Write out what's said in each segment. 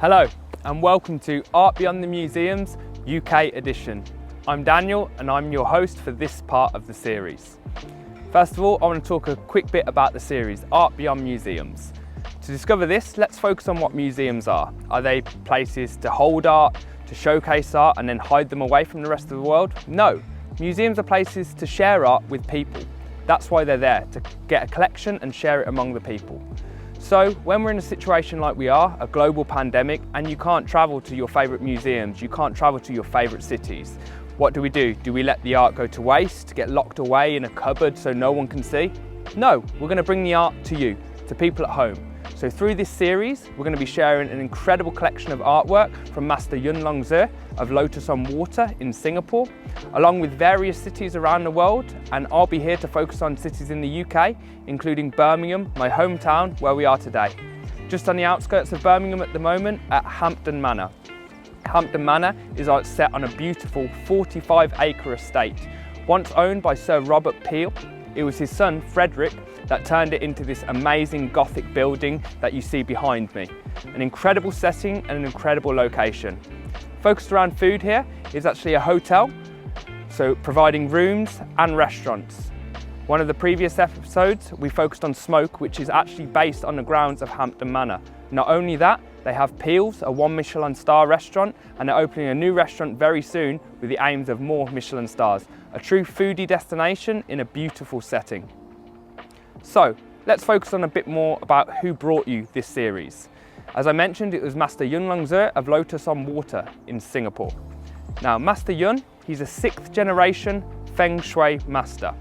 Hello and welcome to Art Beyond the Museums UK edition. I'm Daniel and I'm your host for this part of the series. First of all, I want to talk a quick bit about the series, Art Beyond Museums. To discover this, let's focus on what museums are. Are they places to hold art, to showcase art and then hide them away from the rest of the world? No, museums are places to share art with people. That's why they're there, to get a collection and share it among the people. So when we're in a situation like we are, a global pandemic, and you can't travel to your favourite museums, you can't travel to your favourite cities, what do? Do we let the art go to waste, get locked away in a cupboard so no one can see? No, we're going to bring the art to you, to people at home. So through this series, we're going to be sharing an incredible collection of artwork from Master Yun Long Zhe of Lotus on Water in Singapore, along with various cities around the world, and I'll be here to focus on cities in the UK, including Birmingham, my hometown, where we are today. Just on the outskirts of Birmingham at the moment at Hampton Manor. Hampton Manor is set on a beautiful 45-acre estate, once owned by Sir Robert Peel. It was his son, Frederick, that turned it into this amazing Gothic building that you see behind me. An incredible setting and an incredible location. Focused around food here is actually a hotel, so providing rooms and restaurants. One of the previous episodes, we focused on smoke, which is actually based on the grounds of Hampton Manor. Not only that, they have Peel's, a 1 Michelin star restaurant, and they're opening a new restaurant very soon with the aims of more Michelin stars. A true foodie destination in a beautiful setting. So, let's focus on a bit more about who brought you this series. As I mentioned, it was Master Yun Long Zhe of Lotus on Water in Singapore. Now, Master Yun, he's a 6th generation Feng Shui master.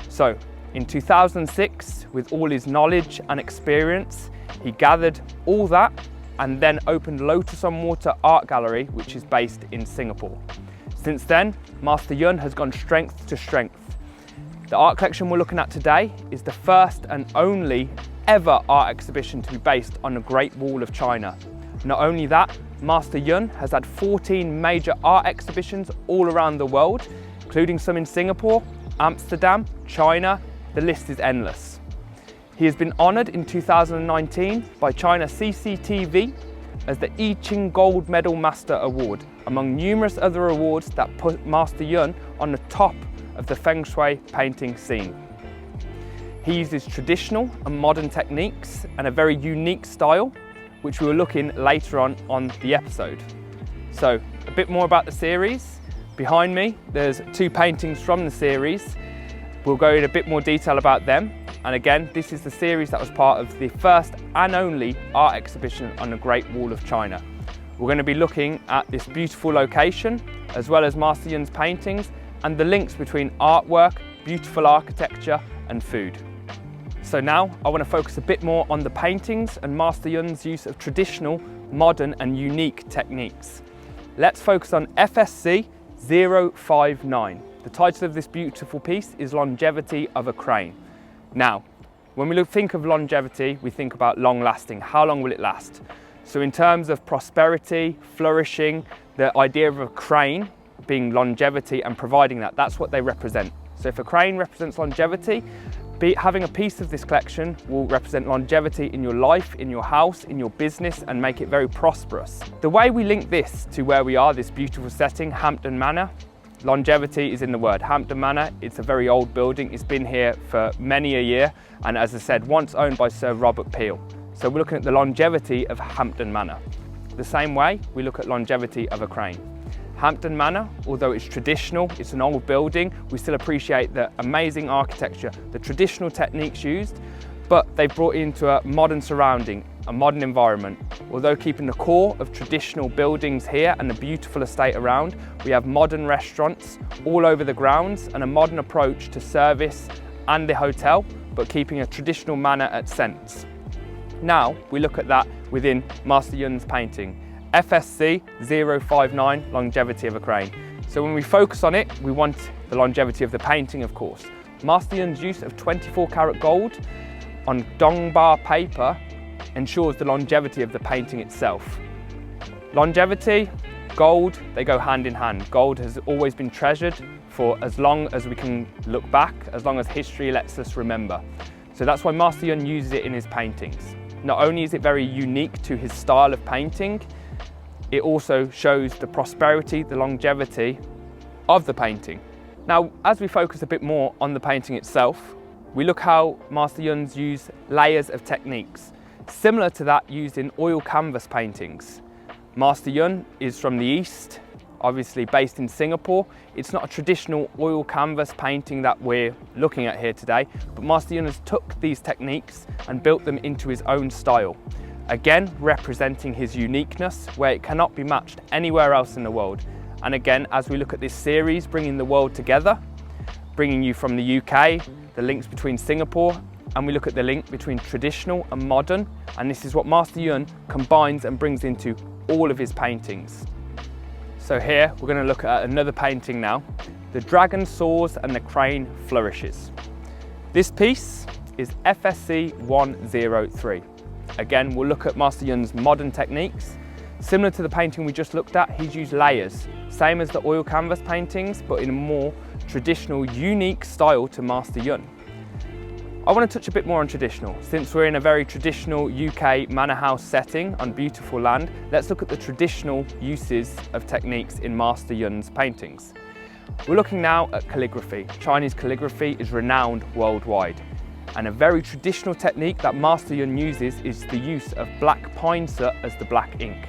So, in 2006, with all his knowledge and experience, he gathered all that and then opened Lotus on Water Art Gallery, which is based in Singapore. Since then, Master Yun has gone strength to strength. The art collection we're looking at today is the first and only ever art exhibition to be based on the Great Wall of China. Not only that, Master Yun has had 14 major art exhibitions all around the world, including some in Singapore, Amsterdam, China. The list is endless. He has been honoured in 2019 by China CCTV as the I Ching Gold Medal Master Award, among numerous other awards that put Master Yun on the top of the Feng Shui painting scene. He uses traditional and modern techniques and a very unique style, which we will look in later on the episode. So, a bit more about the series. Behind me, there's 2 paintings from the series. We'll go in a bit more detail about them. And again, this is the series that was part of the first and only art exhibition on the Great Wall of China. We're going to be looking at this beautiful location, as well as Master Yun's paintings, and the links between artwork, beautiful architecture, and food. So now, I want to focus a bit more on the paintings and Master Yun's use of traditional, modern, and unique techniques. Let's focus on FSC 059. The title of this beautiful piece is Longevity of a Crane. Now, when we think of longevity, we think about long lasting. How long will it last? So in terms of prosperity, flourishing, the idea of a crane being longevity and providing that, that's what they represent. So if a crane represents longevity, having a piece of this collection will represent longevity in your life, in your house, in your business, and make it very prosperous. The way we link this to where we are, this beautiful setting, Hampton Manor, longevity is in the word. Hampton Manor, it's a very old building. It's been here for many a year, and as I said, once owned by Sir Robert Peel. So we're looking at the longevity of Hampton Manor. The same way we look at longevity of a crane. Hampton Manor, although it's traditional, it's an old building, we still appreciate the amazing architecture, the traditional techniques used, but they've brought it into a modern surrounding, a modern environment. Although keeping the core of traditional buildings here and the beautiful estate around, we have modern restaurants all over the grounds and a modern approach to service and the hotel, but keeping a traditional manor at sense. Now we look at that within Master Yun's painting. FSC 059, Longevity of a Crane. So when we focus on it, we want the longevity of the painting, of course. Master Yun's use of 24 karat gold on dongba paper ensures the longevity of the painting itself. Longevity, gold, they go hand in hand. Gold has always been treasured for as long as we can look back, as long as history lets us remember. So that's why Master Yun uses it in his paintings. Not only is it very unique to his style of painting, it also shows the prosperity, the longevity of the painting. Now, as we focus a bit more on the painting itself, we look how Master Yun's use layers of techniques, similar to that used in oil canvas paintings. Master Yun is from the East, obviously based in Singapore. It's not a traditional oil canvas painting that we're looking at here today, but Master Yun has took these techniques and built them into his own style. Again, representing his uniqueness, where it cannot be matched anywhere else in the world. And again, as we look at this series, bringing the world together, bringing you from the UK, the links between Singapore, and we look at the link between traditional and modern, and this is what Master Yun combines and brings into all of his paintings. So here, we're going to look at another painting now. The dragon soars and the crane flourishes. This piece is FSC 103. Again, we'll look at Master Yun's modern techniques. Similar to the painting we just looked at, he's used layers, same as the oil canvas paintings, but in a more traditional, unique style to Master Yun. I want to touch a bit more on traditional. Since we're in a very traditional UK manor house setting on beautiful land, let's look at the traditional uses of techniques in Master Yun's paintings. We're looking now at calligraphy. Chinese calligraphy is renowned worldwide. And a very traditional technique that Master Yun uses is the use of black pine soot as the black ink.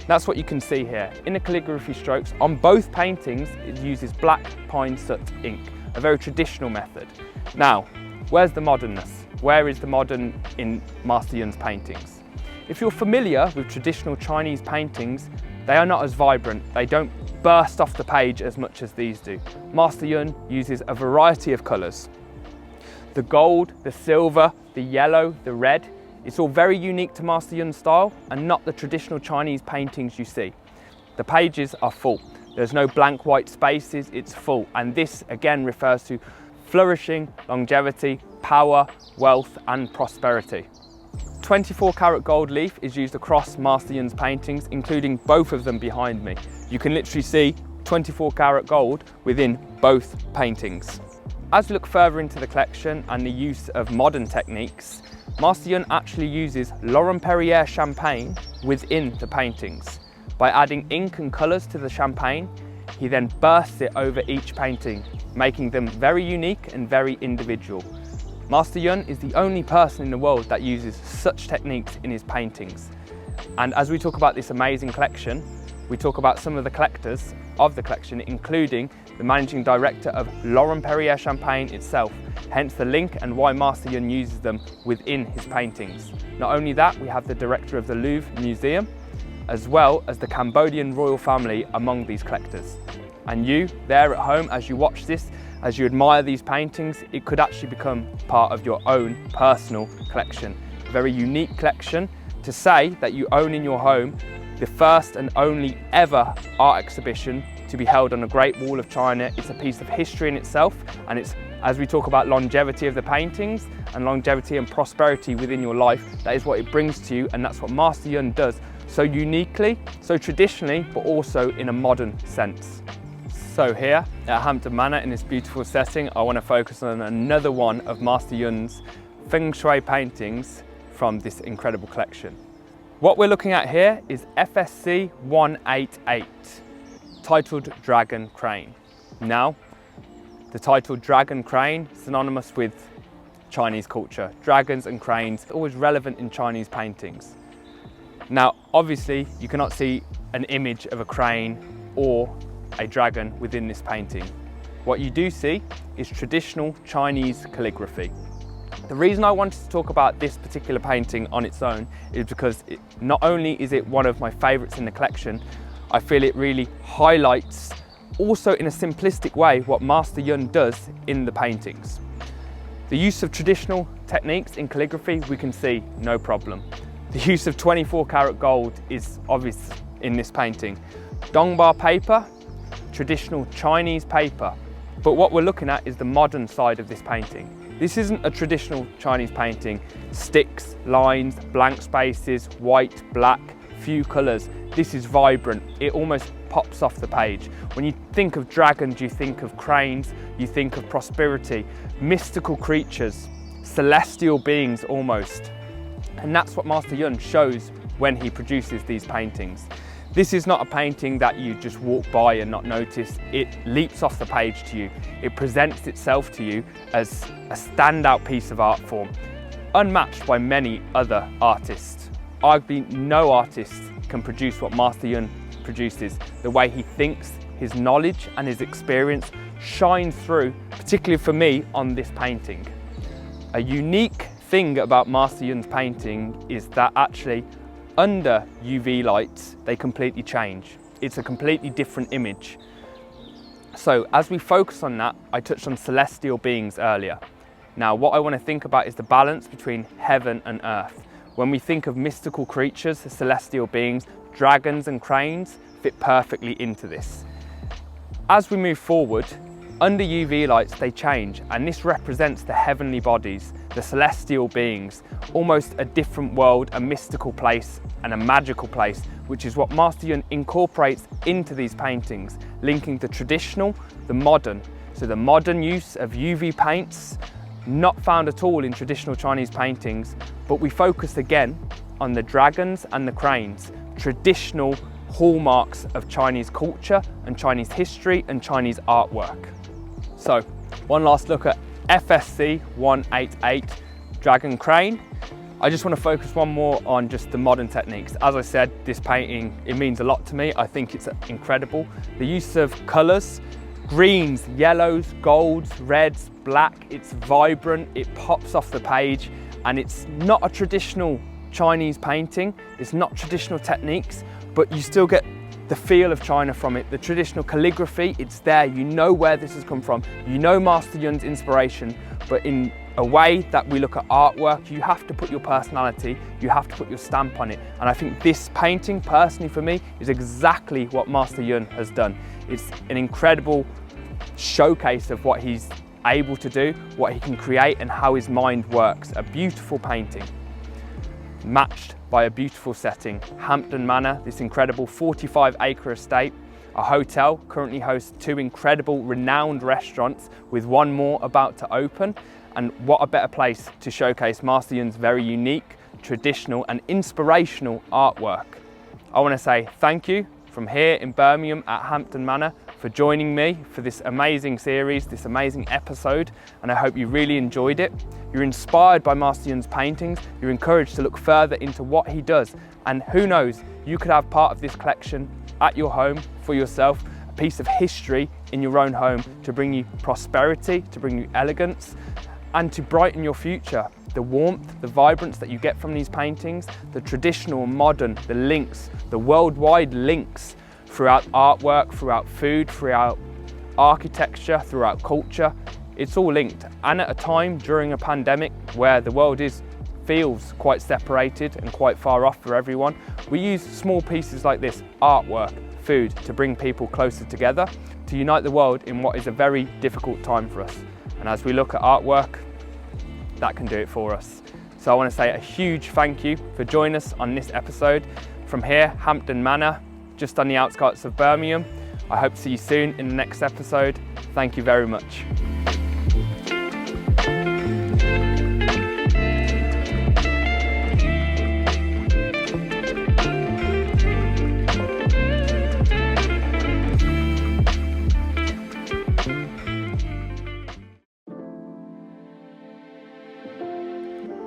That's what you can see here. In the calligraphy strokes, on both paintings, it uses black pine soot ink, a very traditional method. Now, where's the modernness? Where is the modern in Master Yun's paintings? If you're familiar with traditional Chinese paintings, they are not as vibrant. They don't burst off the page as much as these do. Master Yun uses a variety of colours. The gold, the silver, the yellow, the red, it's all very unique to Master Yun's style and not the traditional Chinese paintings you see. The pages are full. There's no blank white spaces, it's full. And this again refers to flourishing, longevity, power, wealth and prosperity. 24 karat gold leaf is used across Master Yun's paintings, including both of them behind me. You can literally see 24 karat gold within both paintings. As we look further into the collection and the use of modern techniques, Master Yun actually uses Laurent Perrier champagne within the paintings. By adding ink and colours to the champagne, he then bursts it over each painting, making them very unique and very individual. Master Yun is the only person in the world that uses such techniques in his paintings. And as we talk about this amazing collection, we talk about some of the collectors of the collection, including the managing director of Laurent Perrier Champagne itself, hence the link and why Master Yun uses them within his paintings. Not only that, we have the director of the Louvre Museum, as well as the Cambodian royal family among these collectors. And you, there at home, as you watch this, as you admire these paintings, it could actually become part of your own personal collection. A very unique collection to say that you own in your home the first and only ever art exhibition to be held on the Great Wall of China. It's a piece of history in itself, and it's, as we talk about longevity of the paintings and longevity and prosperity within your life, that is what it brings to you, and that's what Master Yun does so uniquely, so traditionally, but also in a modern sense. So here at Hampton Manor in this beautiful setting, I want to focus on another one of Master Yun's feng shui paintings from this incredible collection. What we're looking at here is FSC 188, titled Dragon Crane. Now, the title Dragon Crane is synonymous with Chinese culture. Dragons and cranes are always relevant in Chinese paintings. Now, obviously, you cannot see an image of a crane or a dragon within this painting. What you do see is traditional Chinese calligraphy. The reason I wanted to talk about this particular painting on its own is because not only is it one of my favourites in the collection, I feel it really highlights, also in a simplistic way, what Master Yun does in the paintings. The use of traditional techniques in calligraphy, we can see no problem. The use of 24 karat gold is obvious in this painting. Dongba paper, traditional Chinese paper. But what we're looking at is the modern side of this painting. This isn't a traditional Chinese painting. Sticks, lines, blank spaces, white, black, few colours. This is vibrant. It almost pops off the page. When you think of dragons, you think of cranes, you think of prosperity, mystical creatures, celestial beings almost. And that's what Master Yun shows when he produces these paintings. This is not a painting that you just walk by and not notice. It leaps off the page to you. It presents itself to you as a standout piece of art form, unmatched by many other artists. Arguably no artist can produce what Master Yun produces. The way he thinks, his knowledge and his experience shine through, particularly for me, on this painting. A unique thing about Master Yun's painting is that actually under UV lights they completely change. It's a completely different image. So as we focus on that, I touched on celestial beings earlier. Now what I want to think about is the balance between heaven and earth. When we think of mystical creatures, celestial beings, dragons and cranes fit perfectly into this. As we move forward, under UV lights they change, and this represents the heavenly bodies, the celestial beings, almost a different world, a mystical place and a magical place, which is what Master Yun incorporates into these paintings, linking the traditional, the modern. So the modern use of UV paints, not found at all in traditional Chinese paintings, but we focus again on the dragons and the cranes, traditional hallmarks of Chinese culture and Chinese history and Chinese artwork. So, one last look at FSC 188 Dragon Crane. I just want to focus one more on just the modern techniques. As I said, this painting, it means a lot to me. I think it's incredible. The use of colours, greens, yellows, golds, reds, black, it's vibrant, it pops off the page, and it's not a traditional Chinese painting, it's not traditional techniques, but you still get the feel of China from it. The traditional calligraphy, it's there, you know where this has come from, you know Master Yun's inspiration, but in a way that we look at artwork, you have to put your personality, you have to put your stamp on it. And I think this painting, personally for me, is exactly what Master Yun has done. It's an incredible showcase of what he's able to do, what he can create and how his mind works. A beautiful painting, matched by a beautiful setting. Hampton Manor, this incredible 45-acre estate. A hotel currently hosts 2 incredible renowned restaurants, with one more about to open. And what a better place to showcase Master Yun's very unique, traditional and inspirational artwork. I want to say thank you from here in Birmingham at Hampton Manor for joining me for this amazing series, this amazing episode, and I hope you really enjoyed it. You're inspired by Master Yun's paintings, you're encouraged to look further into what he does, and who knows, you could have part of this collection at your home for yourself, a piece of history in your own home to bring you prosperity, to bring you elegance, and to brighten your future. The warmth, the vibrance that you get from these paintings, the traditional and modern, the links, the worldwide links throughout artwork, throughout food, throughout architecture, throughout culture, it's all linked. And at a time during a pandemic where the world feels quite separated and quite far off for everyone, we use small pieces like this, artwork, food, to bring people closer together, to unite the world in what is a very difficult time for us. And as we look at artwork, that can do it for us. So I want to say a huge thank you for joining us on this episode from here, Hampton Manor, just on the outskirts of Birmingham. I hope to see you soon in the next episode. Thank you very much.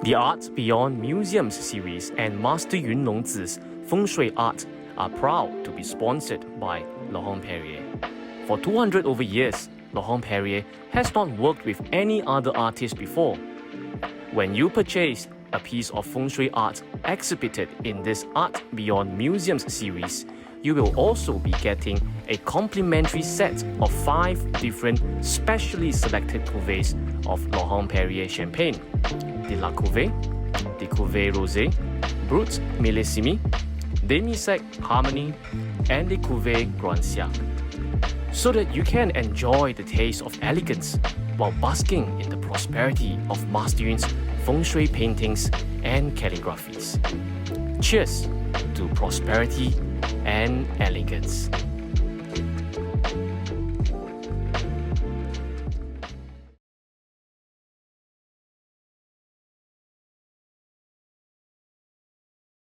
The Art Beyond Museums series and Master Yun Longzi's Feng Shui art are proud to be sponsored by Laurent Perrier. For 200 over years, Laurent Perrier has not worked with any other artist before. When you purchase a piece of Feng Shui art exhibited in this Art Beyond Museums series, you will also be getting a complimentary set of 5 different specially selected cuvées of Laurent Perrier champagne: the La Cuvée, the Cuvée Rosé, Brut Millésime, Demi-Sec Harmony, and the Cuvée Grand Siècle, so that you can enjoy the taste of elegance while basking in the prosperity of Master Yun's Feng Shui paintings and calligraphies. Cheers to prosperity and elegance.